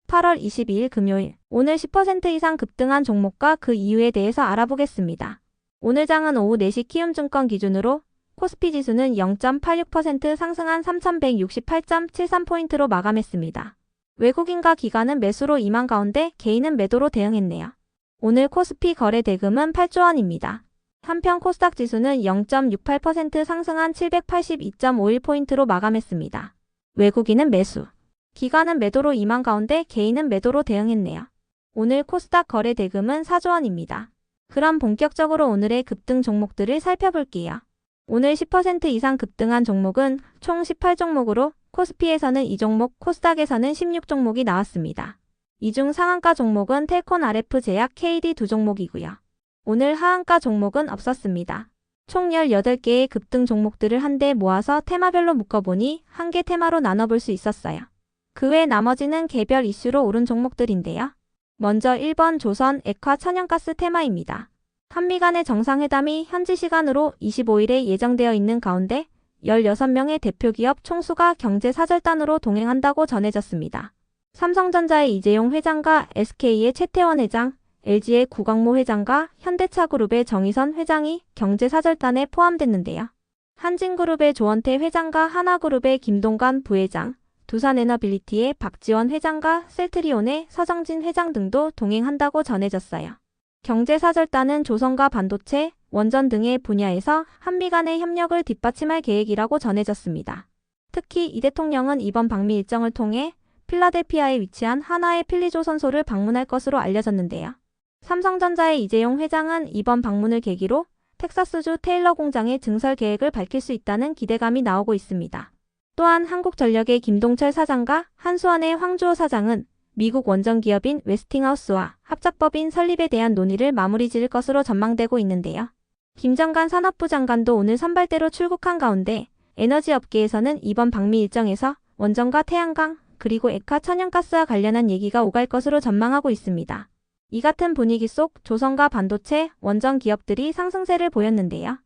8월 22일 금요일, 오늘 10% 이상 급등한 종목과 그 이유에 대해서 알아보겠습니다. 오늘 장은 오후 4시 키움증권 기준으로 코스피 지수는 0.86% 상승한 3168.73포인트로 마감했습니다. 외국인과 기관은 매수로 임한 가운데 개인은 매도로 대응했네요. 오늘 코스피 거래 대금은 8조 원입니다. 한편 코스닥 지수는 0.68% 상승한 782.51포인트로 마감했습니다. 외국인은 매수, 기관은 매도로 임한 가운데 개인은 매도로 대응했네요. 오늘 코스닥 거래 대금은 4조 원입니다. 그럼 본격적으로 오늘의 급등 종목들을 살펴볼게요. 오늘 10% 이상 급등한 종목은 총 18종목으로 코스피에서는 2종목, 코스닥에서는 16종목이 나왔습니다. 이 중 상한가 종목은 텔콘 RF 제약 KD 2종목이고요. 오늘 하한가 종목은 없었습니다. 총 18개의 급등 종목들을 한데 모아서 테마별로 묶어보니 한 개 테마로 나눠볼 수 있었어요. 그 외 나머지는 개별 이슈로 오른 종목들인데요. 먼저 1번 조선 액화 천연가스 테마입니다. 한미 간의 정상회담이 현지 시간으로 25일에 예정되어 있는 가운데 16명의 대표기업 총수가 경제사절단으로 동행한다고 전해졌습니다. 삼성전자의 이재용 회장과 SK의 최태원 회장, LG의 구광모 회장과 현대차그룹의 정의선 회장이 경제사절단에 포함됐는데요. 한진그룹의 조원태 회장과 하나그룹의 김동관 부회장, 두산에너빌리티의 박지원 회장과 셀트리온의 서정진 회장 등도 동행한다고 전해졌어요. 경제사절단은 조선과 반도체, 원전 등의 분야에서 한미 간의 협력을 뒷받침할 계획이라고 전해졌습니다. 특히 이 대통령은 이번 방미 일정을 통해 필라델피아에 위치한 하나의 필리조선소를 방문할 것으로 알려졌는데요. 삼성전자의 이재용 회장은 이번 방문을 계기로 텍사스주 테일러 공장의 증설 계획을 밝힐 수 있다는 기대감이 나오고 있습니다. 또한 한국전력의 김동철 사장과 한수원의 황주호 사장은 미국 원전 기업인 웨스팅하우스와 합작법인 설립에 대한 논의를 마무리 지을 것으로 전망되고 있는데요. 김정관 산업부 장관도 오늘 선발대로 출국한 가운데 에너지 업계에서는 이번 방미 일정에서 원전과 태양광 그리고 액화 천연가스와 관련한 얘기가 오갈 것으로 전망하고 있습니다. 이 같은 분위기 속 조선과 반도체, 원전 기업들이 상승세를 보였는데요.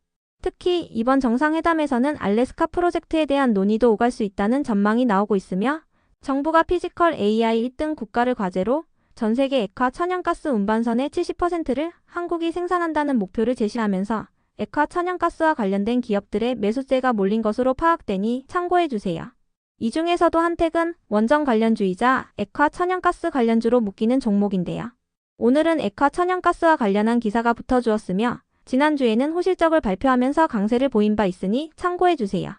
특히 이번 정상회담에서는 알래스카 프로젝트에 대한 논의도 오갈 수 있다는 전망이 나오고 있으며 정부가 피지컬 AI 1등 국가를 과제로 전 세계 액화 천연가스 운반선의 70%를 한국이 생산한다는 목표를 제시하면서 액화 천연가스와 관련된 기업들의 매수세가 몰린 것으로 파악되니 참고해주세요. 이 중에서도 한택은 원전 관련주이자 액화 천연가스 관련주로 묶이는 종목인데요. 오늘은 액화 천연가스와 관련한 기사가 붙어주었으며 지난주에는 호실적을 발표하면서 강세를 보인 바 있으니 참고해주세요.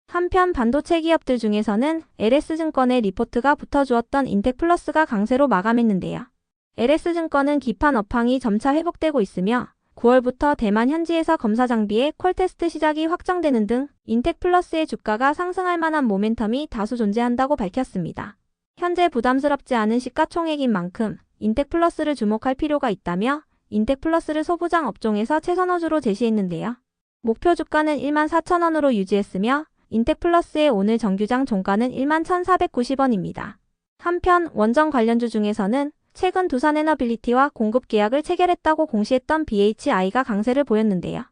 한편 반도체 기업들 중에서는 LS증권의 리포트가 붙어주었던 인텍플러스가 강세로 마감했는데요. LS증권은 기판 업황이 점차 회복되고 있으며 9월부터 대만 현지에서 검사 장비의 콜테스트 시작이 확정되는 등 인텍플러스의 주가가 상승할 만한 모멘텀이 다수 존재한다고 밝혔습니다. 현재 부담스럽지 않은 시가총액인 만큼 인텍플러스를 주목할 필요가 있다며 인텍플러스를 소부장 업종에서 최선호주로 제시했는데요. 목표 주가는 14,000원으로 유지했으며 인텍플러스의 오늘 정규장 종가는 11,490원입니다. 한편 원전 관련주 중에서는 최근 두산에너빌리티와 공급 계약을 체결했다고 공시했던 BHI가 강세를 보였는데요.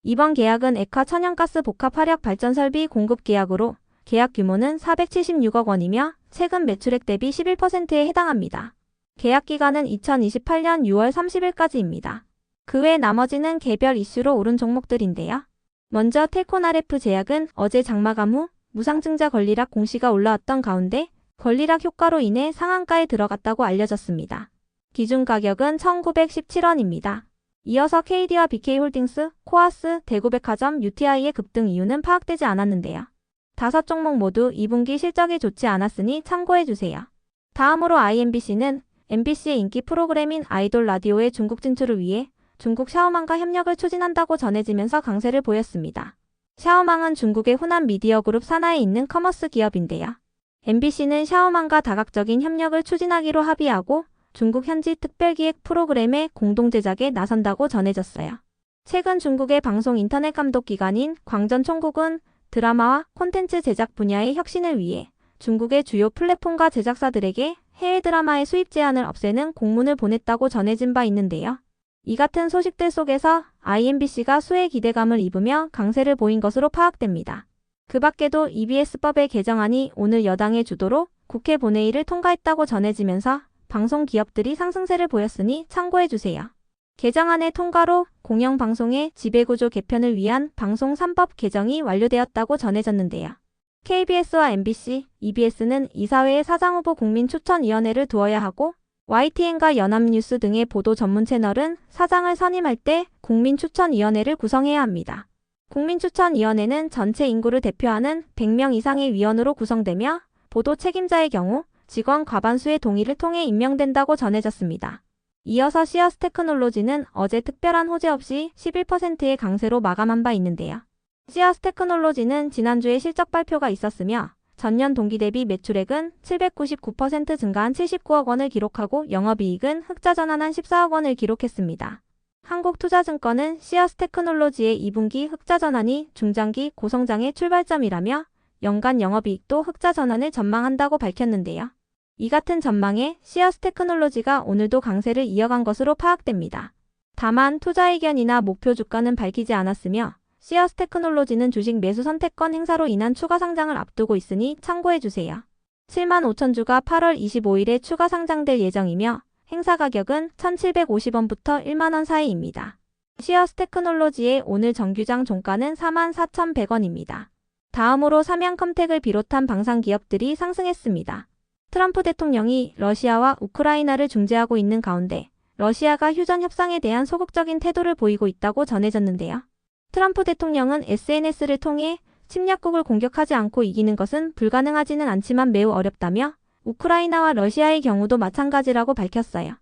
이번 계약은 액화 천연가스 복합 화력 발전 설비 공급 계약으로 계약 규모는 476억 원이며 최근 매출액 대비 11%에 해당합니다. 계약 기간은 2028년 6월 30일까지입니다. 그 외 나머지는 개별 이슈로 오른 종목들인데요. 먼저 텔콘 RF 제약은 어제 장마감 후 무상증자 권리락 공시가 올라왔던 가운데 권리락 효과로 인해 상한가에 들어갔다고 알려졌습니다. 기준 가격은 1,917원입니다. 이어서 KD와 BK홀딩스, 코아스, 대구백화점, UTI의 급등 이유는 파악되지 않았는데요. 5종목 모두 2분기 실적이 좋지 않았으니 참고해주세요. 다음으로 IMBC는 MBC의 인기 프로그램인 아이돌 라디오의 중국 진출을 위해 중국 샤오망과 협력을 추진한다고 전해지면서 강세를 보였습니다. 샤오망은 중국의 후난 미디어 그룹 산하에 있는 커머스 기업인데요. MBC는 샤오망과 다각적인 협력을 추진하기로 합의하고 중국 현지 특별기획 프로그램의 공동 제작에 나선다고 전해졌어요. 최근 중국의 방송 인터넷 감독 기관인 광전총국은 드라마와 콘텐츠 제작 분야의 혁신을 위해 중국의 주요 플랫폼과 제작사들에게 해외 드라마의 수입 제한을 없애는 공문을 보냈다고 전해진 바 있는데요. 이 같은 소식들 속에서 IMBC가 수혜 기대감을 입으며 강세를 보인 것으로 파악됩니다. 그 밖에도 EBS법의 개정안이 오늘 여당의 주도로 국회 본회의를 통과했다고 전해지면서 방송 기업들이 상승세를 보였으니 참고해주세요. 개정안의 통과로 공영방송의 지배구조 개편을 위한 방송 3법 개정이 완료되었다고 전해졌는데요. KBS와 MBC, EBS는 이사회의 사장후보 국민추천위원회를 두어야 하고 YTN과 연합뉴스 등의 보도 전문 채널은 사장을 선임할 때 국민추천위원회를 구성해야 합니다. 국민추천위원회는 전체 인구를 대표하는 100명 이상의 위원으로 구성되며 보도 책임자의 경우 직원 과반수의 동의를 통해 임명된다고 전해졌습니다. 이어서 시어스테크놀로지는 어제 특별한 호재 없이 11%의 강세로 마감한 바 있는데요. 시어스테크놀로지는 지난주에 실적 발표가 있었으며 전년 동기 대비 매출액은 799% 증가한 79억 원을 기록하고 영업이익은 흑자 전환한 14억 원을 기록했습니다. 한국투자증권은 시어스테크놀로지의 2분기 흑자 전환이 중장기 고성장의 출발점이라며 연간 영업이익도 흑자 전환을 전망한다고 밝혔는데요. 이 같은 전망에 시어스테크놀로지가 오늘도 강세를 이어간 것으로 파악됩니다. 다만 투자 의견이나 목표 주가는 밝히지 않았으며 시어스테크놀로지는 주식 매수 선택권 행사로 인한 추가 상장을 앞두고 있으니 참고해주세요. 7만 5천 주가 8월 25일에 추가 상장될 예정이며 행사 가격은 1,750원부터 1만 원 사이입니다. 시어스테크놀로지의 오늘 정규장 종가는 44,100원입니다. 다음으로 삼양컴텍을 비롯한 방산 기업들이 상승했습니다. 트럼프 대통령이 러시아와 우크라이나를 중재하고 있는 가운데 러시아가 휴전 협상에 대한 소극적인 태도를 보이고 있다고 전해졌는데요. 트럼프 대통령은 SNS를 통해 침략국을 공격하지 않고 이기는 것은 불가능하지는 않지만 매우 어렵다며 우크라이나와 러시아의 경우도 마찬가지라고 밝혔어요.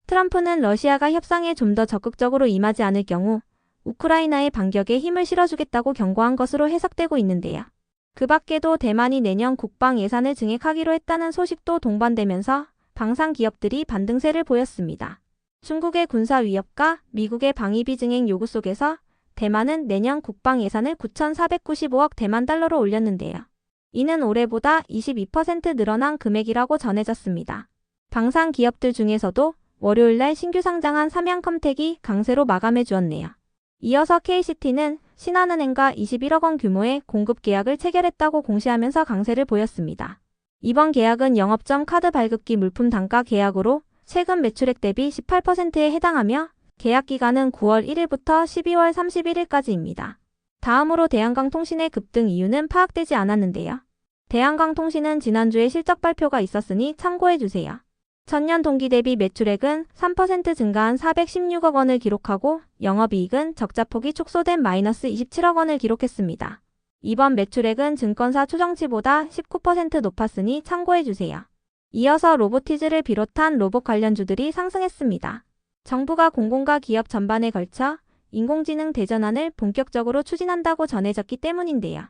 트럼프는 러시아가 협상에 좀 더 적극적으로 임하지 않을 경우 우크라이나의 반격에 힘을 실어주겠다고 경고한 것으로 해석되고 있는데요. 그 밖에도 대만이 내년 국방 예산을 증액하기로 했다는 소식도 동반되면서 방산 기업들이 반등세를 보였습니다. 중국의 군사 위협과 미국의 방위비 증액 요구 속에서 대만은 내년 국방 예산을 9,495억 대만 달러로 올렸는데요. 이는 올해보다 22% 늘어난 금액이라고 전해졌습니다. 방산 기업들 중에서도 월요일날 신규 상장한 삼양컴텍이 강세로 마감해 주었네요. 이어서 KCT는 신한은행과 21억 원 규모의 공급 계약을 체결했다고 공시하면서 강세를 보였습니다. 이번 계약은 영업점 카드 발급기 물품 단가 계약으로 최근 매출액 대비 18%에 해당하며 계약 기간은 9월 1일부터 12월 31일까지입니다. 다음으로 대한광통신의 급등 이유는 파악되지 않았는데요. 대한광통신은 지난주에 실적 발표가 있었으니 참고해주세요. 전년 동기 대비 매출액은 3% 증가한 416억 원을 기록하고 영업이익은 적자폭이 축소된 마이너스 27억 원을 기록했습니다. 이번 매출액은 증권사 추정치보다 19% 높았으니 참고해주세요. 이어서 로보티즈를 비롯한 로봇 관련주들이 상승했습니다. 정부가 공공과 기업 전반에 걸쳐 인공지능 대전환을 본격적으로 추진한다고 전해졌기 때문인데요.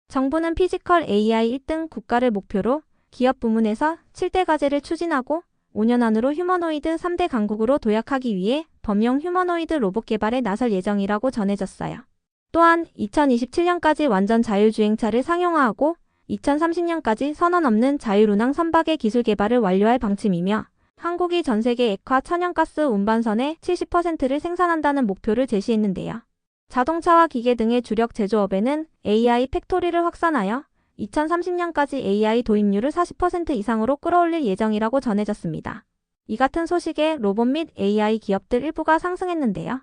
정부는 피지컬 AI 1등 국가를 목표로 기업 부문에서 7대 과제를 추진하고 5년 안으로 휴머노이드 3대 강국으로 도약하기 위해 범용 휴머노이드 로봇 개발에 나설 예정이라고 전해졌어요. 또한 2027년까지 완전 자율주행차를 상용화하고 2030년까지 선원 없는 자율운항 선박의 기술 개발을 완료할 방침이며 한국이 전 세계 액화 천연가스 운반선의 70%를 생산한다는 목표를 제시했는데요. 자동차와 기계 등의 주력 제조업에는 AI 팩토리를 확산하여 2030년까지 AI 도입률을 40% 이상으로 끌어올릴 예정이라고 전해졌습니다. 이 같은 소식에 로봇 및 AI 기업들 일부가 상승했는데요.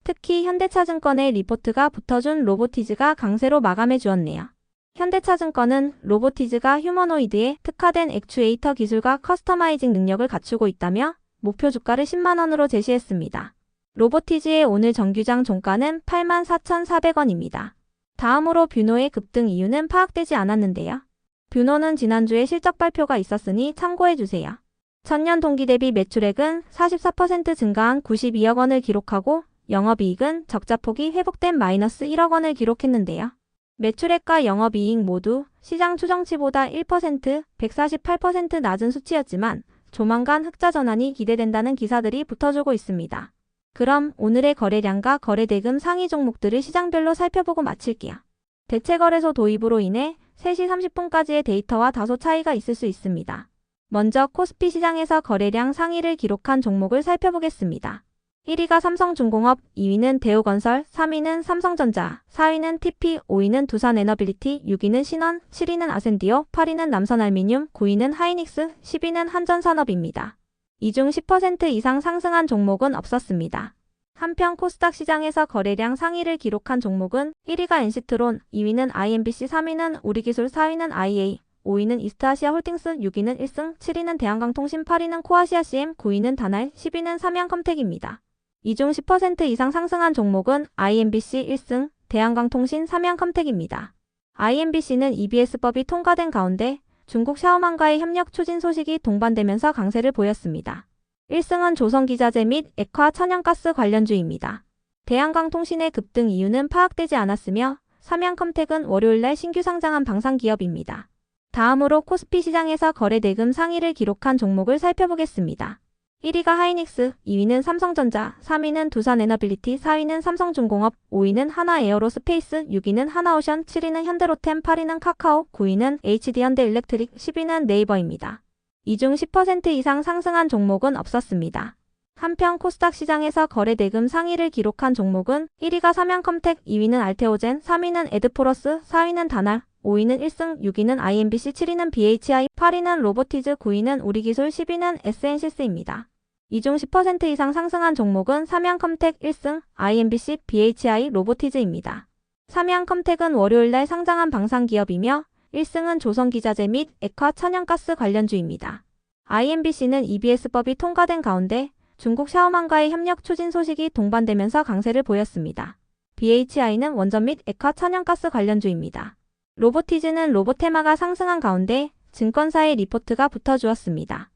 특히 현대차증권의 리포트가 붙어준 로보티즈가 강세로 마감해 주었네요. 현대차증권은 로보티즈가 휴머노이드에 특화된 액추에이터 기술과 커스터마이징 능력을 갖추고 있다며 목표 주가를 10만 원으로 제시했습니다. 로보티즈의 오늘 정규장 종가는 84,400원입니다. 다음으로 뷰노의 급등 이유는 파악되지 않았는데요. 뷰노는 지난주에 실적 발표가 있었으니 참고해주세요. 전년 동기 대비 매출액은 44% 증가한 92억 원을 기록하고 영업이익은 적자폭이 회복된 마이너스 1억 원을 기록했는데요. 매출액과 영업이익 모두 시장 추정치보다 1%, 148% 낮은 수치였지만 조만간 흑자 전환이 기대된다는 기사들이 붙어주고 있습니다. 그럼 오늘의 거래량과 거래대금 상위 종목들을 시장별로 살펴보고 마칠게요. 대체거래소 도입으로 인해 3시 30분까지의 데이터와 다소 차이가 있을 수 있습니다. 먼저 코스피 시장에서 거래량 상위를 기록한 종목을 살펴보겠습니다. 1위가 삼성중공업, 2위는 대우건설, 3위는 삼성전자, 4위는 TP, 5위는 두산에너빌리티, 6위는 신원, 7위는 아센디오, 8위는 남선알미늄, 9위는 하이닉스, 10위는 한전산업입니다. 이 중 10% 이상 상승한 종목은 없었습니다. 한편 코스닥 시장에서 거래량 상위를 기록한 종목은 1위가 NC트론, 2위는 IMBC, 3위는 우리기술, 4위는 IA, 5위는 이스트아시아홀딩스, 6위는 1승, 7위는 대한강통신, 8위는 코아시아CM, 9위는 다날, 10위는 삼양컴텍입니다. 이 중 10% 이상 상승한 종목은 IMBC 1승, 대한강통신, 삼양컴텍입니다. IMBC는 EBS법이 통과된 가운데 중국 샤오만과의 협력 추진 소식이 동반되면서 강세를 보였습니다. 1승은 조선기자재 및 액화 천연가스 관련주입니다. 대한강통신의 급등 이유는 파악되지 않았으며 삼양컴텍은 월요일날 신규 상장한 방산기업입니다. 다음으로 코스피 시장에서 거래 대금 상위를 기록한 종목을 살펴보겠습니다. 1위가 하이닉스, 2위는 삼성전자, 3위는 두산에너빌리티, 4위는 삼성중공업, 5위는 하나에어로스페이스, 6위는 하나오션, 7위는 현대로템, 8위는 카카오, 9위는 HD현대일렉트릭, 10위는 네이버입니다. 이 중 10% 이상 상승한 종목은 없었습니다. 한편 코스닥 시장에서 거래 대금 상위를 기록한 종목은 1위가 삼양컴텍, 2위는 알테오젠, 3위는 에드포러스, 4위는 다날, 5위는 1승, 6위는 IMBC, 7위는 BHI, 8위는 로보티즈, 9위는 우리기술, 10위는 SNCS입니다. 이 중 10% 이상 상승한 종목은 삼양컴텍 1승, IMBC, BHI, 로보티즈입니다. 삼양컴텍은 월요일날 상장한 방산기업이며 1승은 조선기자재 및 액화 천연가스 관련주입니다. IMBC는 EBS법이 통과된 가운데 중국 샤오만과의 협력 추진 소식이 동반되면서 강세를 보였습니다. BHI는 원전 및 액화 천연가스 관련주입니다. 로보티즈는 로보테마가 상승한 가운데 증권사의 리포트가 붙어주었습니다.